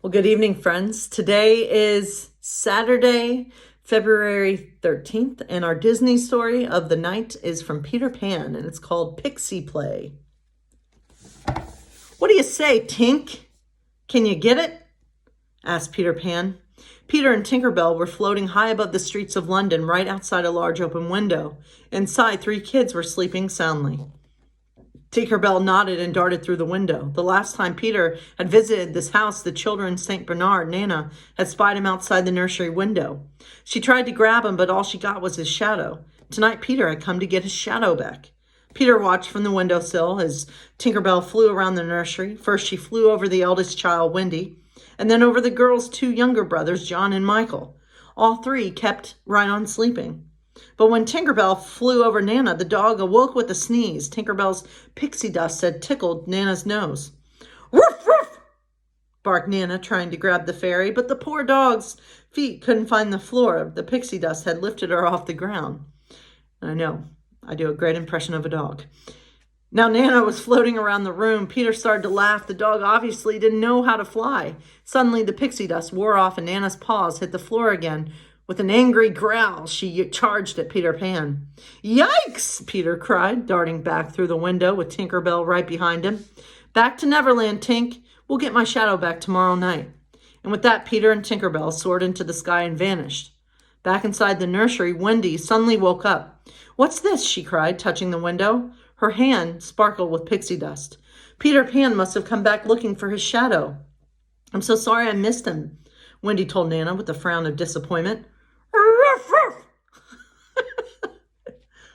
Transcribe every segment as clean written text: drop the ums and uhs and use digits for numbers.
Well, good evening, friends. Today is Saturday, February 13th, and our Disney story of the night is from Peter Pan, and it's called Pixie Play. What do you say, Tink? Can you get it? Asked Peter Pan. Peter and Tinker Bell were floating high above the streets of London, right outside a large open window. Inside, 3 kids were sleeping soundly. Tinker Bell nodded and darted through the window. The last time Peter had visited this house, the children, St. Bernard, Nana, had spied him outside the nursery window. She tried to grab him, but all she got was his shadow. Tonight, Peter had come to get his shadow back. Peter watched from the windowsill as Tinker Bell flew around the nursery. First, she flew over the eldest child, Wendy, and then over the girls' 2 younger brothers, John and Michael. All 3 kept right on sleeping. But when Tinker Bell flew over Nana, the dog awoke with a sneeze. Tinker Bell's pixie dust had tickled Nana's nose. "Woof, woof!" barked Nana, trying to grab the fairy, but the poor dog's feet couldn't find the floor. The pixie dust had lifted her off the ground. I know, I do a great impression of a dog. Now Nana was floating around the room. Peter started to laugh. The dog obviously didn't know how to fly. Suddenly, the pixie dust wore off and Nana's paws hit the floor again. With an angry growl, she charged at Peter Pan. "Yikes!" Peter cried, darting back through the window with Tinker Bell right behind him. "Back to Neverland, Tink. We'll get my shadow back tomorrow night." And with that, Peter and Tinker Bell soared into the sky and vanished. Back inside the nursery, Wendy suddenly woke up. "What's this?" she cried, touching the window. Her hand sparkled with pixie dust. "Peter Pan must have come back looking for his shadow." "I'm so sorry I missed him," Wendy told Nana with a frown of disappointment.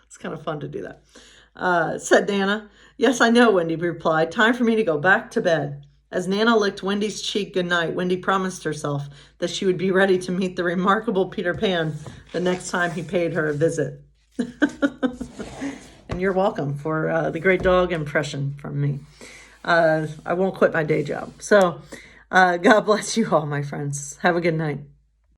It's kind of fun to do that, said Nana. "Yes, I know," Wendy replied. "Time for me to go back to bed." As Nana licked Wendy's cheek goodnight, Wendy promised herself that she would be ready to meet the remarkable Peter Pan the next time he paid her a visit. And you're welcome for the great dog impression from me. I won't quit my day job. So God bless you all, my friends. Have a good night.